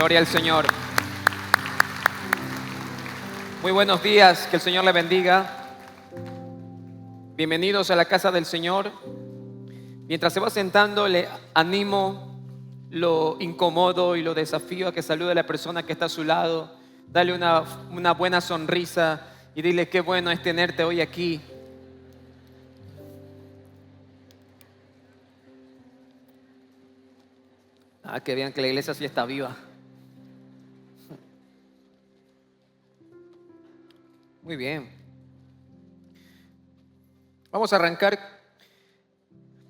Gloria al Señor. Muy buenos días, que el Señor le bendiga. Bienvenidos a la casa del Señor. Mientras se va sentando, le animo, lo incomodo y lo desafío a que salude a la persona que está a su lado. Dale una buena sonrisa y dile qué bueno es tenerte hoy aquí. Que vean que la iglesia sí está viva. Muy bien. Vamos a arrancar.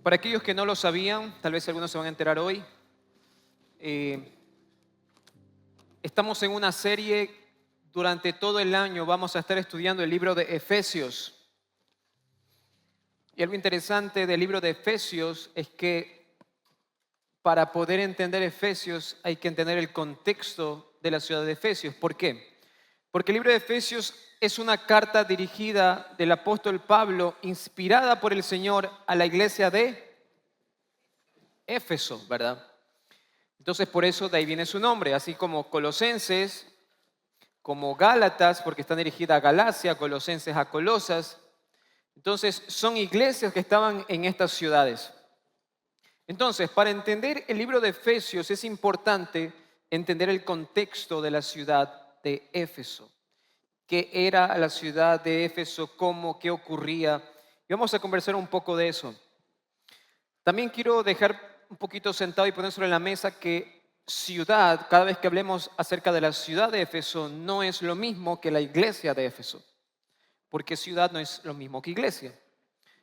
Para aquellos que no lo sabían, tal vez algunos se van a enterar hoy. Estamos en una serie, durante todo el año vamos a estar estudiando el libro de Efesios. Y algo interesante del libro de Efesios es que para poder entender Efesios hay que entender el contexto de la ciudad de Efesios. ¿Por qué? Porque el libro de Efesios es una carta dirigida del apóstol Pablo, inspirada por el Señor a la iglesia de Éfeso, ¿verdad? Entonces por eso de ahí viene su nombre, así como Colosenses, como Gálatas, porque están dirigidas a Galacia, Colosenses a Colosas. Entonces son iglesias que estaban en estas ciudades. Entonces, para entender el libro de Efesios es importante entender el contexto de la ciudad de Éfeso. ¿Qué era la ciudad de Éfeso? ¿Cómo? ¿Qué ocurría? Y vamos a conversar un poco de eso. También quiero dejar un poquito sentado y poner sobre la mesa que ciudad, cada vez que hablemos acerca de la ciudad de Éfeso, no es lo mismo que la iglesia de Éfeso, porque ciudad no es lo mismo que iglesia.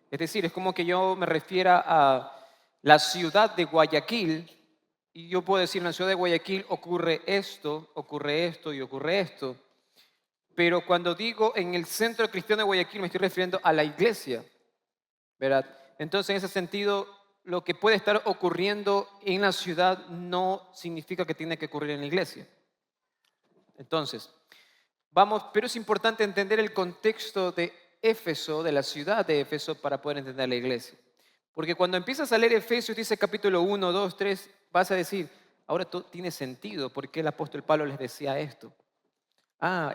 Es decir, es como que yo me refiera a la ciudad de Guayaquil y yo puedo decir en la ciudad de Guayaquil ocurre esto y ocurre esto. Pero cuando digo en el centro cristiano de Guayaquil me estoy refiriendo a la iglesia, ¿verdad? Entonces en ese sentido lo que puede estar ocurriendo en la ciudad no significa que tiene que ocurrir en la iglesia. Entonces, pero es importante entender el contexto de Éfeso, de la ciudad de Éfeso, para poder entender la iglesia. Porque cuando empiezas a leer Efesios, dice capítulo 1, 2, 3, vas a decir, ahora todo tiene sentido, ¿por qué el apóstol Pablo les decía esto?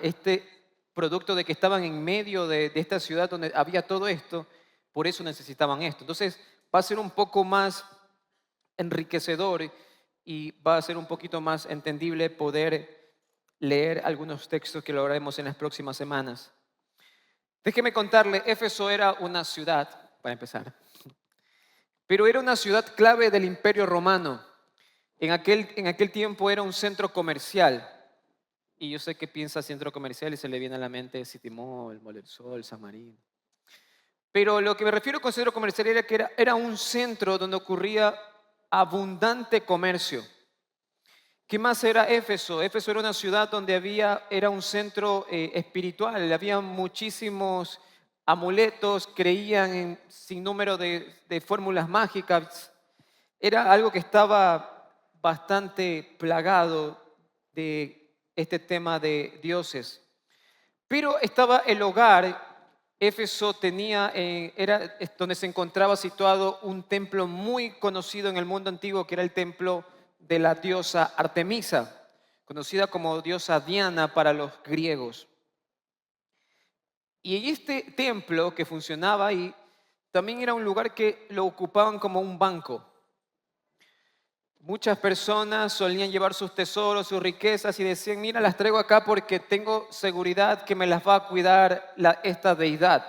Este producto de que estaban en medio de esta ciudad donde había todo esto, por eso necesitaban esto. Entonces va a ser un poco más enriquecedor y va a ser un poquito más entendible poder leer algunos textos que lo haremos en las próximas semanas. Déjeme contarle, Éfeso era una ciudad, para empezar, pero era una ciudad clave del Imperio Romano. En aquel tiempo era un centro comercial. Y yo sé que piensa centro comercial y se le viene a la mente City Mall, Mall del Sol, San Marino. Pero lo que me refiero con centro comercial era que era un centro donde ocurría abundante comercio. ¿Qué más era Éfeso? Éfeso era una ciudad donde era un centro espiritual, había muchísimos amuletos, creían en sinnúmero de fórmulas mágicas. Era algo que estaba bastante plagado de este tema de dioses. Pero estaba el hogar, Éfeso era donde se encontraba situado un templo muy conocido en el mundo antiguo, que era el templo de la diosa Artemisa, conocida como diosa Diana para los griegos. Y este templo que funcionaba ahí, también era un lugar que lo ocupaban como un banco. Muchas personas solían llevar sus tesoros, sus riquezas y decían, mira, las traigo acá porque tengo seguridad que me las va a cuidar esta deidad.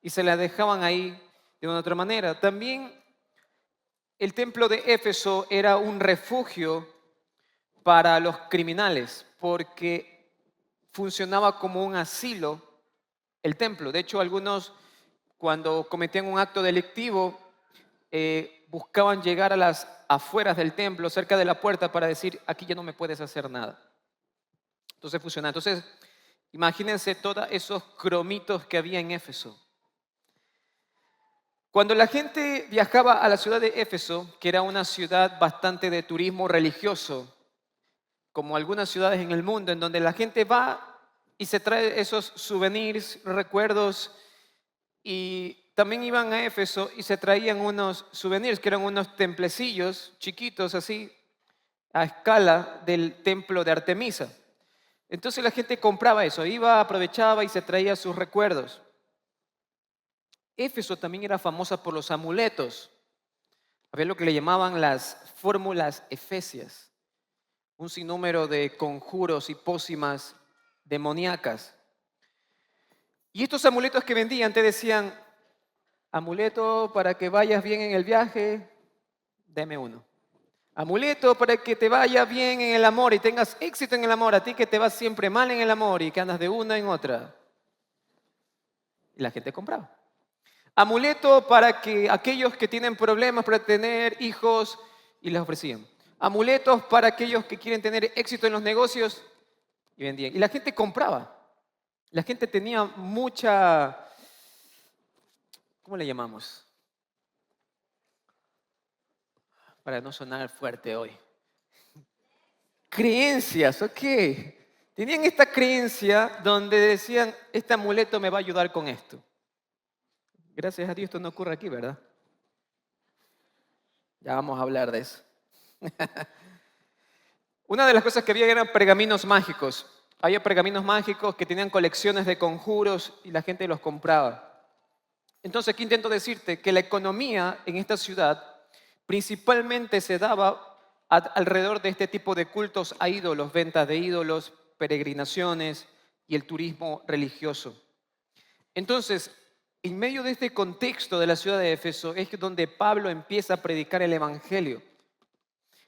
Y se las dejaban ahí de una otra manera. También el templo de Éfeso era un refugio para los criminales porque funcionaba como un asilo el templo. De hecho, algunos cuando cometían un acto delictivo buscaban llegar a las afueras del templo, cerca de la puerta, para decir, aquí ya no me puedes hacer nada. Entonces funcionaba. Entonces, imagínense todos esos cromitos que había en Éfeso. Cuando la gente viajaba a la ciudad de Éfeso, que era una ciudad bastante de turismo religioso, como algunas ciudades en el mundo, en donde la gente va y se trae esos souvenirs, recuerdos, y también iban a Éfeso y se traían unos souvenirs que eran unos templecillos chiquitos así, a escala del templo de Artemisa. Entonces la gente compraba eso, iba, aprovechaba y se traía sus recuerdos. Éfeso también era famosa por los amuletos. Había lo que le llamaban las fórmulas efesias, un sinnúmero de conjuros y pócimas demoníacas. Y estos amuletos que vendían te decían, amuleto para que vayas bien en el viaje, deme uno. Amuleto para que te vaya bien en el amor y tengas éxito en el amor, a ti que te va siempre mal en el amor y que andas de una en otra. Y la gente compraba. Amuleto para que aquellos que tienen problemas para tener hijos y les ofrecían. Amuletos para aquellos que quieren tener éxito en los negocios y vendían. Y la gente compraba. La gente tenía mucha, ¿cómo le llamamos? Para no sonar fuerte hoy. Creencias, ok. Tenían esta creencia donde decían, este amuleto me va a ayudar con esto. Gracias a Dios esto no ocurre aquí, ¿verdad? Ya vamos a hablar de eso. Una de las cosas que había eran pergaminos mágicos. Había pergaminos mágicos que tenían colecciones de conjuros y la gente los compraba. Entonces, aquí intento decirte que la economía en esta ciudad principalmente se daba alrededor de este tipo de cultos a ídolos, ventas de ídolos, peregrinaciones y el turismo religioso. Entonces, en medio de este contexto de la ciudad de Éfeso es donde Pablo empieza a predicar el Evangelio.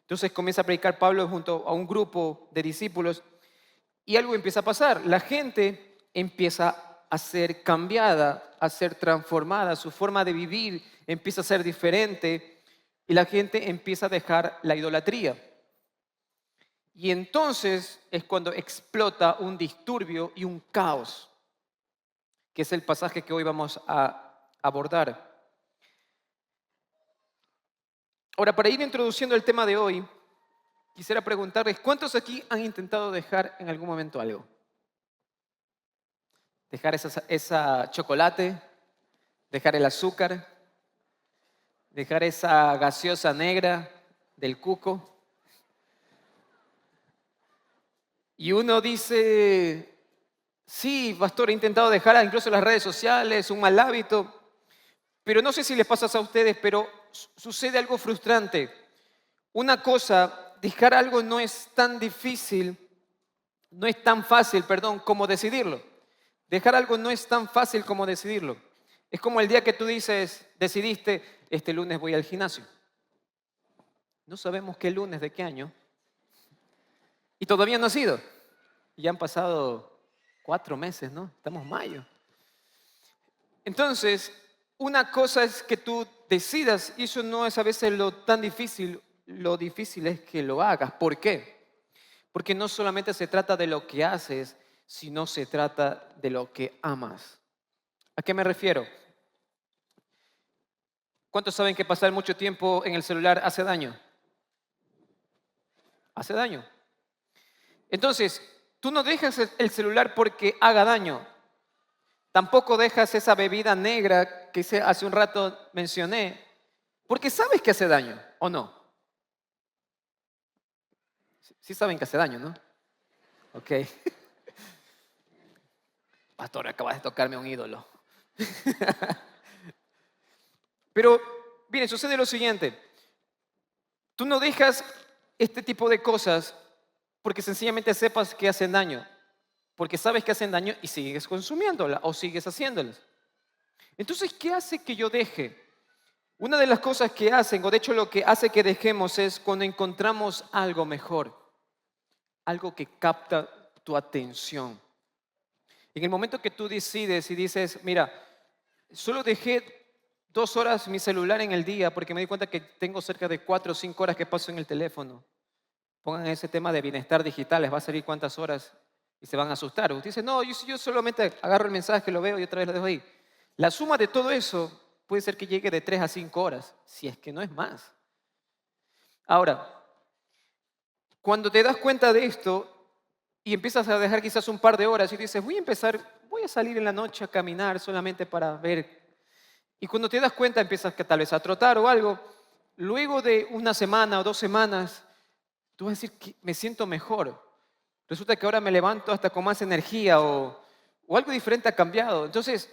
Entonces comienza a predicar Pablo junto a un grupo de discípulos y algo empieza a pasar. La gente empieza a ser cambiada, a ser transformada, su forma de vivir empieza a ser diferente y la gente empieza a dejar la idolatría. Y entonces es cuando explota un disturbio y un caos, que es el pasaje que hoy vamos a abordar. Ahora, para ir introduciendo el tema de hoy, quisiera preguntarles, ¿cuántos aquí han intentado dejar en algún momento algo? Dejar esa chocolate, dejar el azúcar, dejar esa gaseosa negra del Cuco. Y uno dice, sí, pastor, he intentado dejar incluso las redes sociales, un mal hábito, pero no sé si les pasa a ustedes, pero sucede algo frustrante. Una cosa, dejar algo no es tan difícil, no es tan fácil, perdón, como decidirlo. Dejar algo no es tan fácil como decidirlo. Es como el día que tú decidiste, este lunes voy al gimnasio. No sabemos qué lunes, de qué año. Y todavía no ha sido. Ya han pasado 4 meses, ¿no? Estamos en mayo. Entonces, una cosa es que tú decidas, y eso no es a veces lo tan difícil, lo difícil es que lo hagas. ¿Por qué? Porque no solamente se trata de lo que haces, sino se trata de lo que amas. ¿A qué me refiero? ¿Cuántos saben que pasar mucho tiempo en el celular hace daño? Hace daño. Entonces, tú no dejas el celular porque haga daño. Tampoco dejas esa bebida negra que hace un rato mencioné, porque sabes que hace daño, ¿o no? Sí saben que hace daño, ¿no? Ok. Pastor, acabas de tocarme un ídolo. Pero, miren, sucede lo siguiente. Tú no dejas este tipo de cosas porque sencillamente sepas que hacen daño. Porque sabes que hacen daño y sigues consumiéndola o sigues haciéndolas. Entonces, ¿qué hace que yo deje? Una de las cosas que hacen, o de hecho lo que hace que dejemos es cuando encontramos algo mejor, algo que capta tu atención. En el momento que tú decides y dices, mira, solo dejé 2 horas mi celular en el día porque me di cuenta que tengo cerca de 4 o 5 horas que paso en el teléfono. Pongan ese tema de bienestar digital, les va a salir cuántas horas y se van a asustar. Usted dice, no, yo solamente agarro el mensaje, lo veo y otra vez lo dejo ahí. La suma de todo eso puede ser que llegue de 3 a 5 horas, si es que no es más. Ahora, cuando te das cuenta de esto y empiezas a dejar quizás un par de horas y dices, voy a salir en la noche a caminar solamente para ver. Y cuando te das cuenta empiezas que tal vez a trotar o algo. Luego de una semana o 2 semanas, tú vas a decir que me siento mejor. Resulta que ahora me levanto hasta con más energía o algo diferente ha cambiado. Entonces,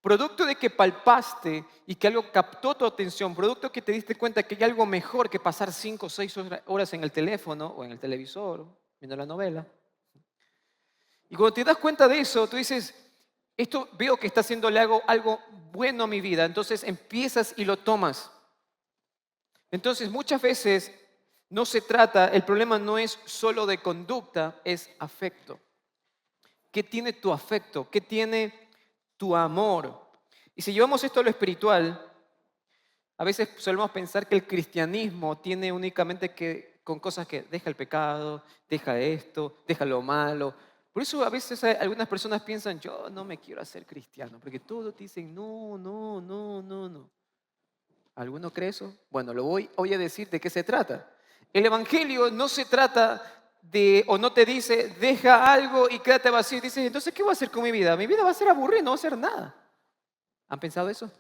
producto de que palpaste y que algo captó tu atención, producto que te diste cuenta que hay algo mejor que pasar 5 o 6 horas en el teléfono o en el televisor, viendo la novela. Y cuando te das cuenta de eso, tú dices, esto veo que está haciéndole algo bueno a mi vida. Entonces empiezas y lo tomas. Entonces muchas veces no se trata, el problema no es solo de conducta, es afecto. ¿Qué tiene tu afecto? ¿Qué tiene tu amor? Y si llevamos esto a lo espiritual, a veces solemos pensar que el cristianismo tiene únicamente que con cosas que deja el pecado, deja esto, deja lo malo. Por eso a veces algunas personas piensan, yo no me quiero hacer cristiano, porque todos dicen, no, no, no, no, no. ¿Alguno cree eso? Bueno, lo voy a decir de qué se trata. El evangelio no se trata de, o no te dice, deja algo y quédate vacío. Dices, entonces, ¿qué voy a hacer con mi vida? Mi vida va a ser aburrida, no va a hacer nada. ¿Han pensado eso?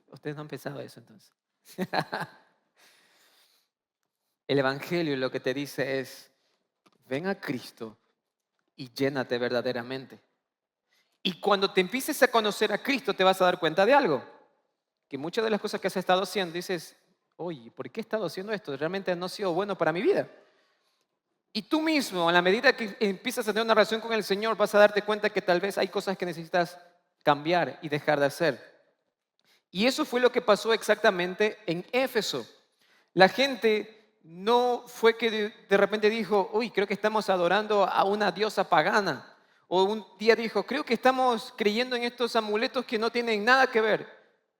Ustedes no han pensado eso entonces. El evangelio lo que te dice es, ven a Cristo y llénate verdaderamente. Y cuando te empieces a conocer a Cristo te vas a dar cuenta de algo. Que muchas de las cosas que has estado haciendo dices, oye, ¿por qué he estado haciendo esto? Realmente no ha sido bueno para mi vida. Y tú mismo, a la medida que empiezas a tener una relación con el Señor, vas a darte cuenta que tal vez hay cosas que necesitas cambiar y dejar de hacer. Y eso fue lo que pasó exactamente en Éfeso. La gente no fue que de repente dijo, uy, creo que estamos adorando a una diosa pagana. O un día dijo, creo que estamos creyendo en estos amuletos que no tienen nada que ver.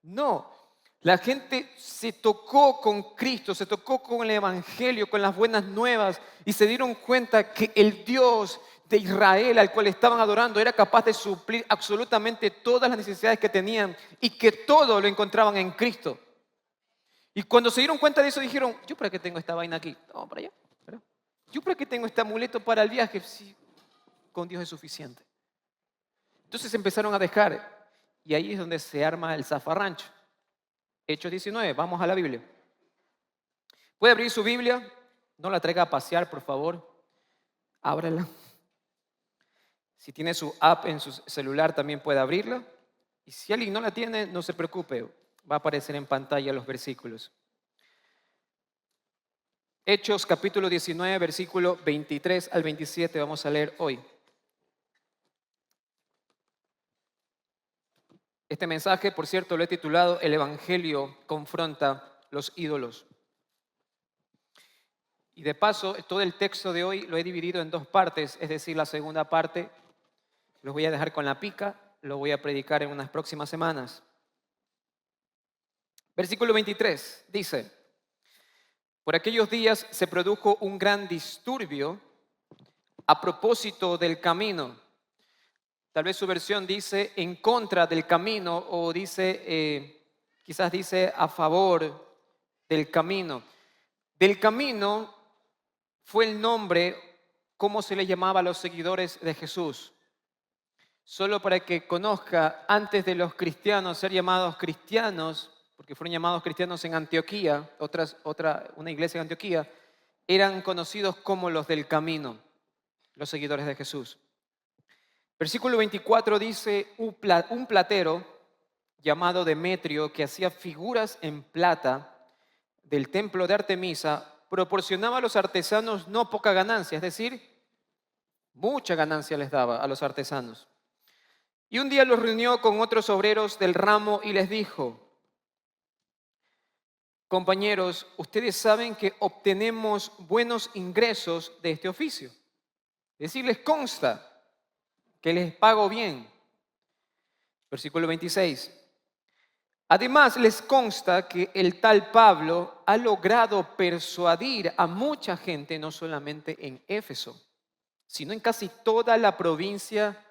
No, la gente se tocó con Cristo, se tocó con el Evangelio, con las buenas nuevas y se dieron cuenta que el Dios de Israel al cual estaban adorando era capaz de suplir absolutamente todas las necesidades que tenían y que todo lo encontraban en Cristo. Y cuando se dieron cuenta de eso dijeron, ¿yo para qué tengo esta vaina aquí? Vamos para allá. ¿Yo para qué tengo este amuleto para el viaje? Sí, con Dios es suficiente. Entonces empezaron a dejar y ahí es donde se arma el zafarrancho. Hechos 19, vamos a la Biblia. ¿Puede abrir su Biblia? No la traiga a pasear, por favor. Ábrala. Si tiene su app en su celular, también puede abrirla. Y si alguien no la tiene, no se preocupe. Va a aparecer en pantalla los versículos. Hechos capítulo 19, versículo 23 al 27, vamos a leer hoy. Este mensaje, por cierto, lo he titulado El Evangelio confronta los ídolos. Y de paso, todo el texto de hoy lo he dividido en 2 partes, es decir, la segunda parte los voy a dejar con la pica, lo voy a predicar en unas próximas semanas. Versículo 23 dice, por aquellos días se produjo un gran disturbio a propósito del camino. Tal vez su versión dice en contra del camino o dice, quizás dice a favor del camino. Del camino fue el nombre, cómo se le llamaba a los seguidores de Jesús. Solo para que conozca, antes de los cristianos ser llamados cristianos, porque fueron llamados cristianos en Antioquía, una iglesia en Antioquía, eran conocidos como los del camino, los seguidores de Jesús. Versículo 24 dice, un platero llamado Demetrio, que hacía figuras en plata del templo de Artemisa, proporcionaba a los artesanos no poca ganancia, es decir, mucha ganancia les daba a los artesanos. Y un día los reunió con otros obreros del ramo y les dijo, compañeros, ustedes saben que obtenemos buenos ingresos de este oficio. Es decir, les consta que les pago bien. Versículo 26. Además, les consta que el tal Pablo ha logrado persuadir a mucha gente, no solamente en Éfeso, sino en casi toda la provincia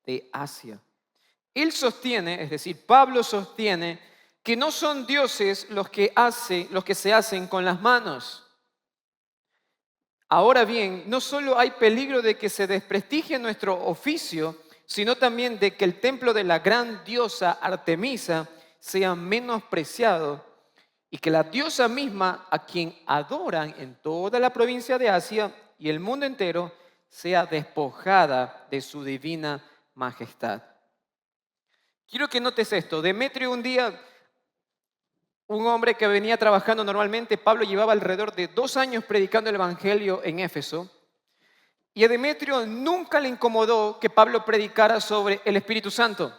de Asia. Él sostiene, es decir, Pablo sostiene que no son dioses los que se hacen con las manos. Ahora bien, no solo hay peligro de que se desprestigie nuestro oficio, sino también de que el templo de la gran diosa Artemisa sea menospreciado y que la diosa misma, a quien adoran en toda la provincia de Asia y el mundo entero, sea despojada de su divina majestad. Quiero que notes esto. Demetrio un día, un hombre que venía trabajando normalmente, Pablo llevaba alrededor de 2 años predicando el Evangelio en Éfeso, y a Demetrio nunca le incomodó que Pablo predicara sobre el Espíritu Santo.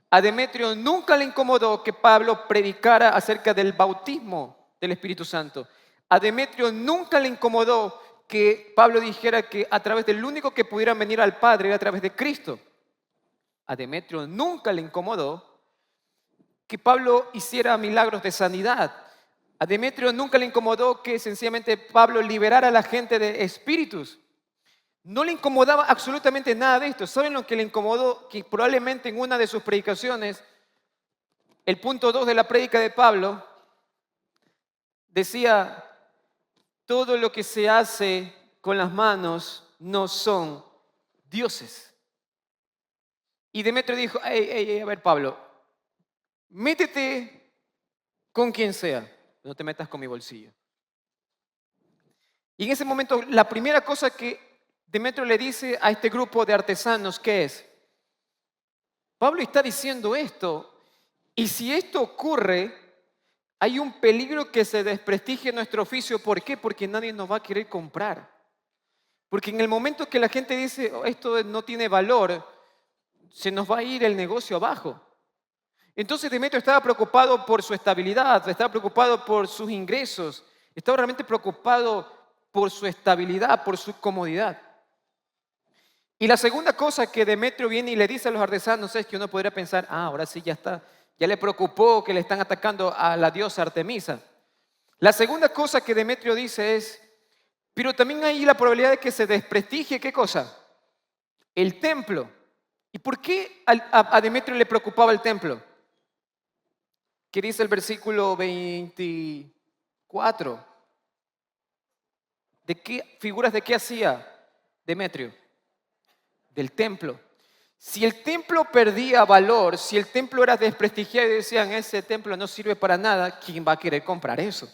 A Demetrio nunca le incomodó que Pablo predicara acerca del bautismo del Espíritu Santo. A Demetrio nunca le incomodó que Pablo dijera que a través del único que pudieran venir al Padre era a través de Cristo. A Demetrio nunca le incomodó que Pablo hiciera milagros de sanidad. A Demetrio nunca le incomodó que sencillamente Pablo liberara a la gente de espíritus. No le incomodaba absolutamente nada de esto. ¿Saben lo que le incomodó? Que probablemente en una de sus predicaciones, el punto 2 de la prédica de Pablo, decía, todo lo que se hace con las manos no son dioses. Y Demetrio dijo, a ver Pablo, métete con quien sea, no te metas con mi bolsillo. Y en ese momento, la primera cosa que Demetrio le dice a este grupo de artesanos, ¿qué es? Pablo está diciendo esto, y si esto ocurre, hay un peligro que se desprestigie nuestro oficio. ¿Por qué? Porque nadie nos va a querer comprar. Porque en el momento que la gente dice, "Oh, esto no tiene valor", se nos va a ir el negocio abajo. Entonces Demetrio estaba preocupado por su estabilidad, estaba preocupado por sus ingresos, estaba realmente preocupado por su estabilidad, por su comodidad. Y la segunda cosa que Demetrio viene y le dice a los artesanos es que uno podría pensar, ahora sí ya está, ya le preocupó que le están atacando a la diosa Artemisa. La segunda cosa que Demetrio dice es, pero también hay la probabilidad de que se desprestigie, ¿qué cosa? El templo. ¿Y por qué a Demetrio le preocupaba el templo? ¿Qué dice el versículo 24? ¿De qué figuras de qué hacía Demetrio? Del templo. Si el templo perdía valor, si el templo era desprestigiado y decían, ese templo no sirve para nada, ¿quién va a querer comprar eso?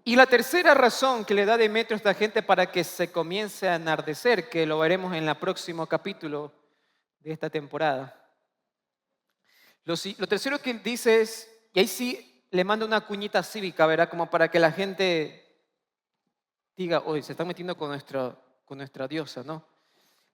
Y la tercera razón que le da Demetrio a esta gente para que se comience a enardecer, que lo veremos en el próximo capítulo de esta temporada. Lo tercero que dice es, y ahí sí le manda una cuñita cívica, ¿verdad? Como para que la gente diga, oye, se están metiendo con nuestra diosa, ¿no?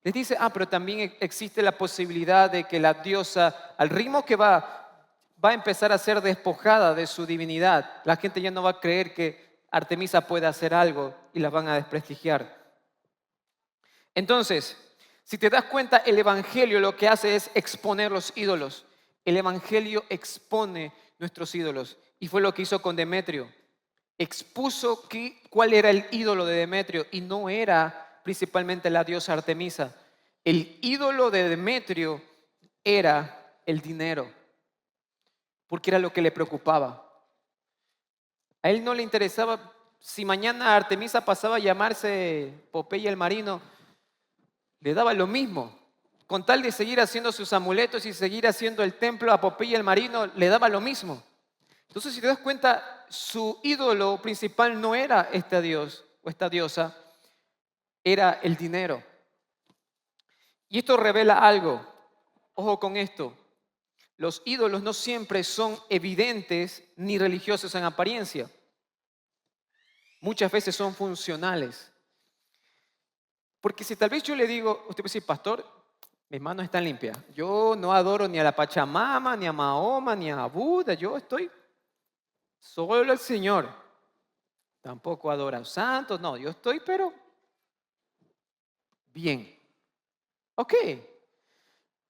Les dice, pero también existe la posibilidad de que la diosa, al ritmo que va a empezar a ser despojada de su divinidad. La gente ya no va a creer que Artemisa puede hacer algo y la van a desprestigiar. Entonces, si te das cuenta, el Evangelio lo que hace es exponer los ídolos. El Evangelio expone nuestros ídolos. Y fue lo que hizo con Demetrio. Expuso cuál era el ídolo de Demetrio y no era principalmente la diosa Artemisa. El ídolo de Demetrio era el dinero, porque era lo que le preocupaba. A él no le interesaba si mañana Artemisa pasaba a llamarse Popeye el Marino, le daba lo mismo. Con tal de seguir haciendo sus amuletos y seguir haciendo el templo a Popeye el Marino, le daba lo mismo. Entonces, si te das cuenta, su ídolo principal no era este dios o esta diosa, era el dinero. Y esto revela algo. Ojo con esto. Los ídolos no siempre son evidentes ni religiosos en apariencia. Muchas veces son funcionales. Porque si tal vez yo le digo, usted puede decir, pastor, mis manos están limpias. Yo no adoro ni a la Pachamama, ni a Mahoma, ni a Buda. Yo estoy solo al Señor. Tampoco adoro a los santos. No, yo estoy, pero bien. Ok.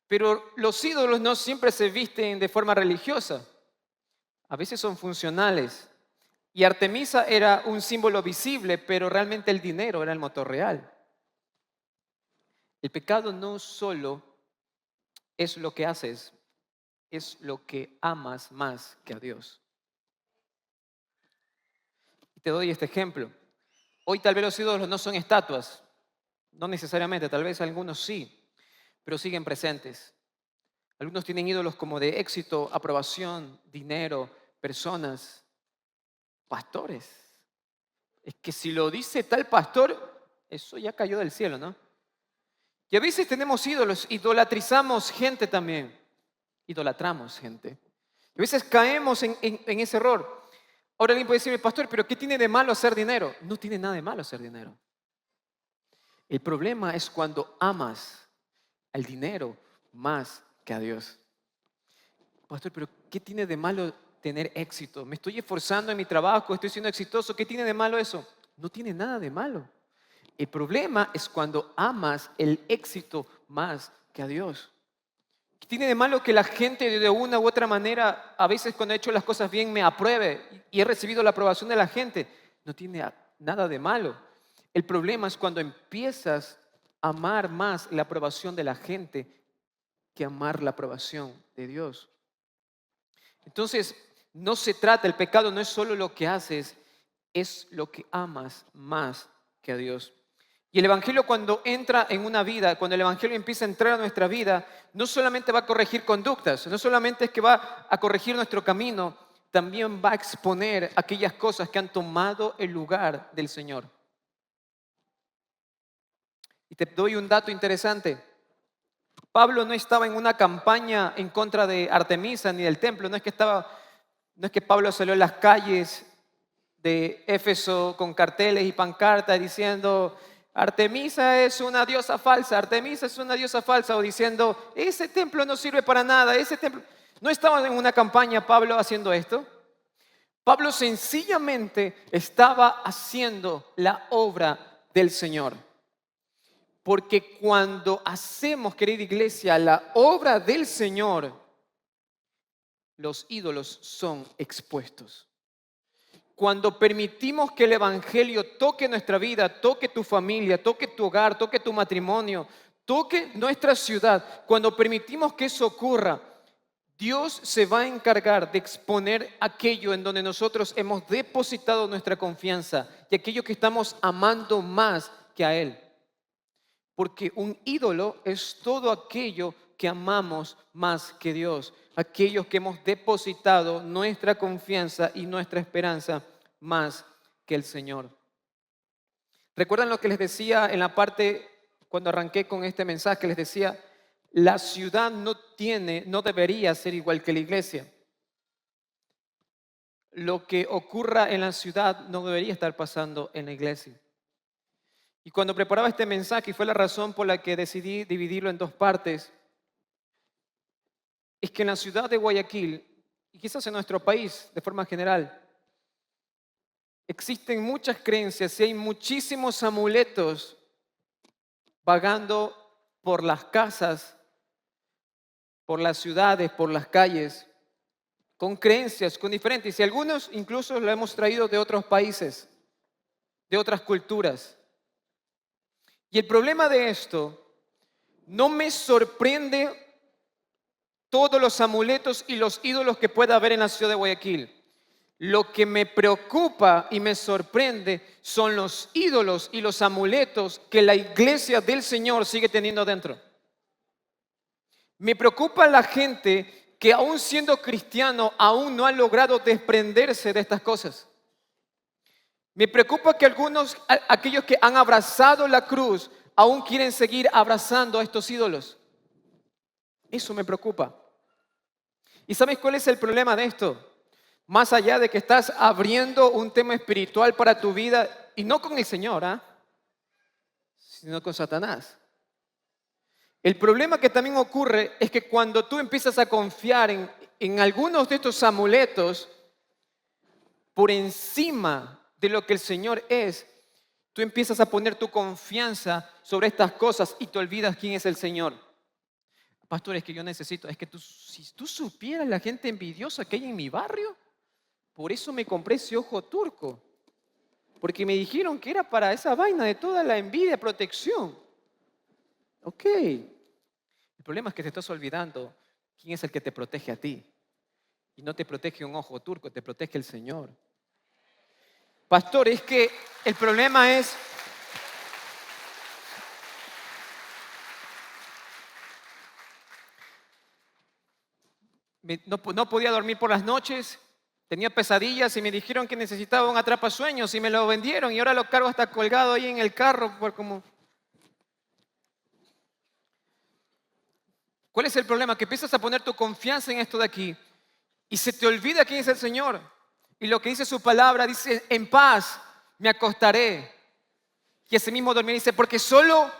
Pero los ídolos no siempre se visten de forma religiosa. A veces son funcionales. Y Artemisa era un símbolo visible, pero realmente el dinero era el motor real. El pecado no solo es lo que haces, es lo que amas más que a Dios. Y te doy este ejemplo. Hoy tal vez los ídolos no son estatuas, no necesariamente, tal vez algunos sí, pero siguen presentes. Algunos tienen ídolos como de éxito, aprobación, dinero, personas, pastores. Es que si lo dice tal pastor, eso ya cayó del cielo, ¿no? Y a veces tenemos ídolos, idolatrizamos gente también. Idolatramos gente. A veces caemos en ese error. Ahora alguien puede decirme, pastor, ¿pero qué tiene de malo hacer dinero? No tiene nada de malo hacer dinero. El problema es cuando amas al dinero más que a Dios. Pastor, ¿pero qué tiene de malo tener éxito? Me estoy esforzando en mi trabajo, estoy siendo exitoso. ¿Qué tiene de malo eso? No tiene nada de malo. El problema es cuando amas el éxito más que a Dios. ¿Qué tiene de malo que la gente de una u otra manera, a veces cuando he hecho las cosas bien, me apruebe y he recibido la aprobación de la gente? No tiene nada de malo. El problema es cuando empiezas a amar más la aprobación de la gente que amar la aprobación de Dios. Entonces, no se trata, el pecado no es solo lo que haces, es lo que amas más que a Dios. Y el Evangelio cuando entra en una vida, cuando el Evangelio empieza a entrar a nuestra vida, no solamente va a corregir conductas, no solamente es que va a corregir nuestro camino, también va a exponer aquellas cosas que han tomado el lugar del Señor. Y te doy un dato interesante. Pablo no estaba en una campaña en contra de Artemisa ni del templo, no es que Pablo salió a las calles de Éfeso con carteles y pancartas diciendo Artemisa es una diosa falsa, Artemisa es una diosa falsa, o diciendo ese templo no sirve para nada, ese templo. No estaba en una campaña Pablo haciendo esto. Pablo sencillamente estaba haciendo la obra del Señor. Porque cuando hacemos, querida iglesia, la obra del Señor, los ídolos son expuestos. Cuando permitimos que el Evangelio toque nuestra vida, toque tu familia, toque tu hogar, toque tu matrimonio, toque nuestra ciudad, cuando permitimos que eso ocurra, Dios se va a encargar de exponer aquello en donde nosotros hemos depositado nuestra confianza y aquello que estamos amando más que a Él. Porque un ídolo es todo aquello que amamos más que Dios, aquellos que hemos depositado nuestra confianza y nuestra esperanza más que el Señor. ¿Recuerdan lo que les decía en la parte cuando arranqué con este mensaje? Les decía, la ciudad no debería ser igual que la iglesia. Lo que ocurra en la ciudad no debería estar pasando en la iglesia. Y cuando preparaba este mensaje, y fue la razón por la que decidí dividirlo en dos partes, es que en la ciudad de Guayaquil, y quizás en nuestro país de forma general, existen muchas creencias y hay muchísimos amuletos vagando por las casas, por las ciudades, por las calles, con creencias, con diferentes. Y algunos incluso lo hemos traído de otros países, de otras culturas. Y el problema de esto, no me sorprende todos los amuletos y los ídolos que pueda haber en la ciudad de Guayaquil. Lo que me preocupa y me sorprende son los ídolos y los amuletos que la iglesia del Señor sigue teniendo dentro. Me preocupa la gente que aún siendo cristiano, aún no ha logrado desprenderse de estas cosas. Me preocupa que aquellos que han abrazado la cruz, aún quieren seguir abrazando a estos ídolos. Eso me preocupa. ¿Y sabes cuál es el problema de esto? Más allá de que estás abriendo un tema espiritual para tu vida, y no con el Señor, sino con Satanás. El problema que también ocurre es que cuando tú empiezas a confiar en algunos de estos amuletos, por encima de lo que el Señor es, tú empiezas a poner tu confianza sobre estas cosas y te olvidas quién es el Señor. Pastor, es que yo necesito, si tú supieras la gente envidiosa que hay en mi barrio, por eso me compré ese ojo turco, porque me dijeron que era para esa vaina de toda la envidia, protección. Ok, el problema es que te estás olvidando quién es el que te protege a ti. Y no te protege un ojo turco, te protege el Señor. Pastor, es que el problema es... No podía dormir por las noches Tenía pesadillas y me dijeron que necesitaba un atrapasueños y me lo vendieron y ahora lo cargo hasta colgado ahí en el carro por como... ¿Cuál es el problema? Que empiezas a poner tu confianza en esto de aquí y se te olvida quién es el Señor. Y lo que dice su palabra, dice, en paz me acostaré. Y ese mismo dormir dice, porque solo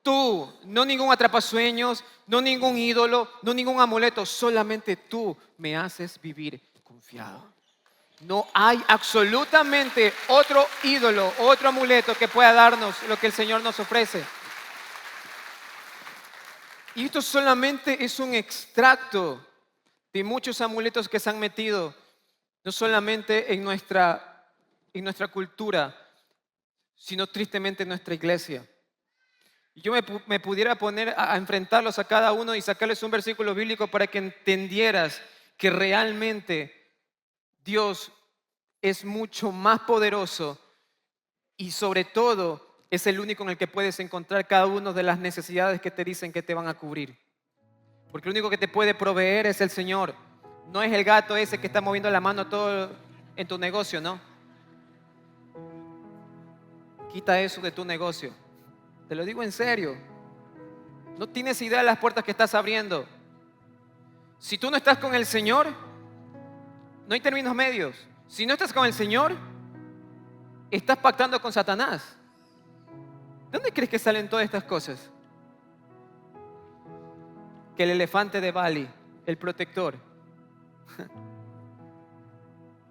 tú, no ningún atrapasueños, no ningún ídolo, no ningún amuleto, solamente tú me haces vivir confiado. No hay absolutamente otro ídolo, otro amuleto que pueda darnos lo que el Señor nos ofrece. Y esto solamente es un extracto de muchos amuletos que se han metido, no solamente en nuestra cultura, sino tristemente en nuestra iglesia. Y yo me pudiera poner a enfrentarlos a cada uno y sacarles un versículo bíblico para que entendieras que realmente Dios es mucho más poderoso y sobre todo es el único en el que puedes encontrar cada una de las necesidades que te dicen que te van a cubrir. Porque el único que te puede proveer es el Señor. No es el gato ese que está moviendo la mano todo en tu negocio, ¿no? Quita eso de tu negocio. Te lo digo en serio. No tienes idea de las puertas que estás abriendo. Si tú no estás con el Señor, no hay términos medios. Si no estás con el Señor, estás pactando con Satanás. ¿De dónde crees que salen todas estas cosas? Que el elefante de Bali, el protector,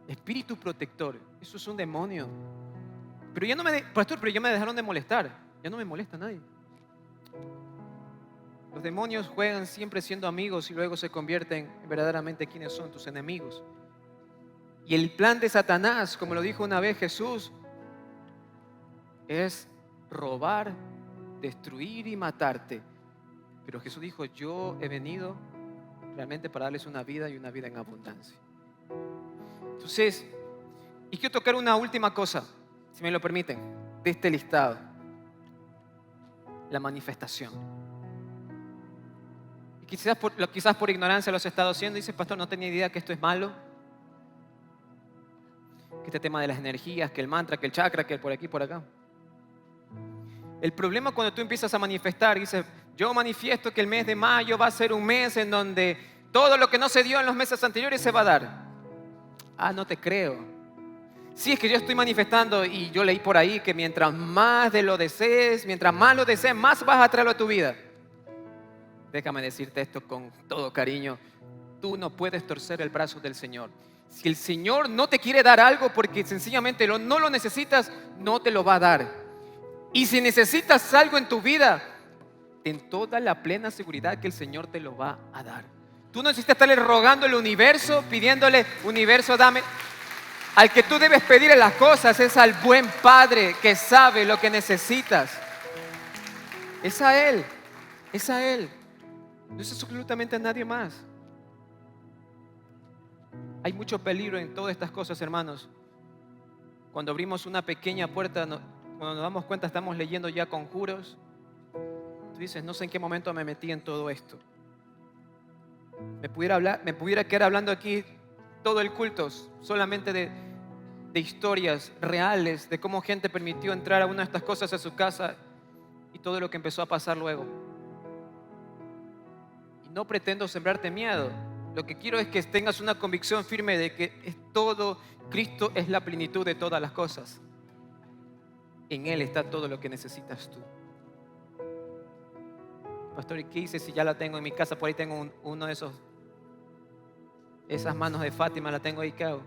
espíritu protector, eso es un demonio. Pero ya no pastor, pero ya me dejaron de molestar. Ya no me molesta nadie. Los demonios juegan siempre siendo amigos y luego se convierten en verdaderamente quienes son tus enemigos. Y el plan de Satanás, como lo dijo una vez Jesús, es robar, destruir y matarte. Pero Jesús dijo, yo he venido realmente para darles una vida y una vida en abundancia. Entonces, y quiero tocar una última cosa, si me lo permiten, de este listado. La manifestación. Y quizás por ignorancia lo has estado haciendo. Dices, pastor, no tenía idea que esto es malo. Que este tema de las energías, que el mantra, que el chakra, que el por aquí, por acá. El problema cuando tú empiezas a manifestar, dices, yo manifiesto que el mes de mayo va a ser un mes en donde todo lo que no se dio en los meses anteriores se va a dar. Ah, no te creo. Sí, es que yo estoy manifestando y yo leí por ahí que mientras más de lo desees, mientras más lo desees, más vas a traerlo a tu vida. Déjame decirte esto con todo cariño. Tú no puedes torcer el brazo del Señor. Si el Señor no te quiere dar algo porque sencillamente no lo necesitas, no te lo va a dar. Y si necesitas algo en tu vida, ten toda la plena seguridad que el Señor te lo va a dar. Tú no necesitas estarle rogando al universo, pidiéndole, universo, dame. Al que tú debes pedirle las cosas es al buen Padre que sabe lo que necesitas. Es a Él, es a Él. No es absolutamente a nadie más. Hay mucho peligro en todas estas cosas, hermanos. Cuando abrimos una pequeña puerta, cuando nos damos cuenta estamos leyendo ya conjuros. Tú dices, no sé en qué momento me metí en todo esto. Me pudiera quedar hablando aquí todo el culto solamente de historias reales, de cómo gente permitió entrar a una de estas cosas a su casa y todo lo que empezó a pasar luego. Y no pretendo sembrarte miedo. Lo que quiero es que tengas una convicción firme de que Cristo es la plenitud de todas las cosas. En Él está todo lo que necesitas tú. Pastor, ¿y qué hice si ya la tengo en mi casa? Por ahí tengo uno de esas manos de Fátima, la tengo ahí, ¿qué hago?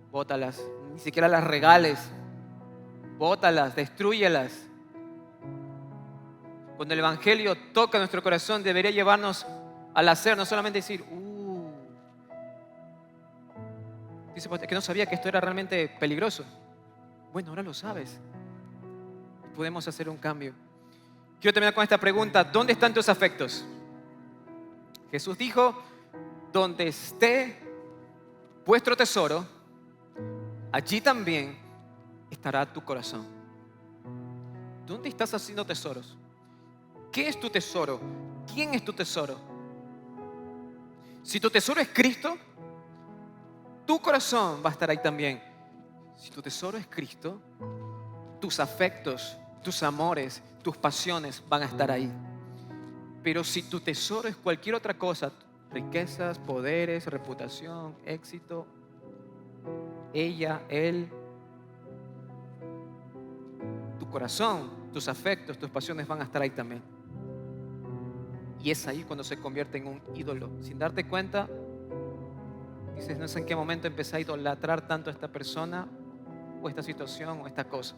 Bótalas, ni siquiera las regales. Bótalas, destrúyelas. Cuando el Evangelio toca nuestro corazón, debería llevarnos al hacer, no solamente decir, dice que no sabía que esto era realmente peligroso. Bueno, ahora lo sabes. Podemos hacer un cambio. Quiero terminar con esta pregunta. ¿Dónde están tus afectos? Jesús dijo, donde esté vuestro tesoro, allí también estará tu corazón. ¿Dónde estás haciendo tesoros? ¿Qué es tu tesoro? ¿Quién es tu tesoro? Si tu tesoro es Cristo, tu corazón va a estar ahí también. Si tu tesoro es Cristo, tus afectos, tus amores, tus pasiones van a estar ahí. Pero si tu tesoro es cualquier otra cosa, riquezas, poderes, reputación, éxito, ella, él, tu corazón, tus afectos, tus pasiones van a estar ahí también. Y es ahí cuando se convierte en un ídolo. Sin darte cuenta, dices, no sé en qué momento empecé a idolatrar tanto a esta persona, o esta situación, o esta cosa.